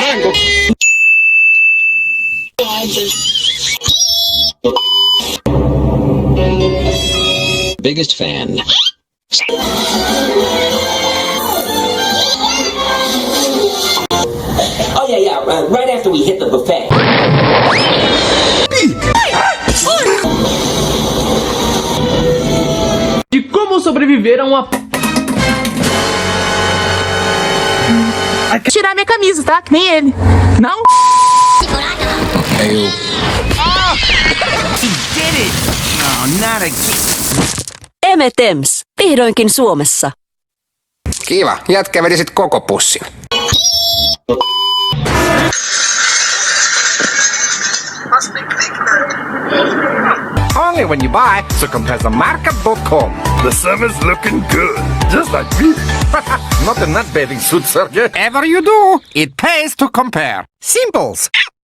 Tango. Biggest fan. Oh yeah, right after we hit the buffet. De como sobreviver a uma... Tirar minha camisa, tá? Que nem ele. Não? M&M's, vihdoinkin Suomessa. Kiva, jätkä vedi sit koko pussin. Only when you buy, so comparethemarket.com. The summer's looking good, just like me. Not in that bathing suit, Sergey. Ever you do, it pays to compare. Simples.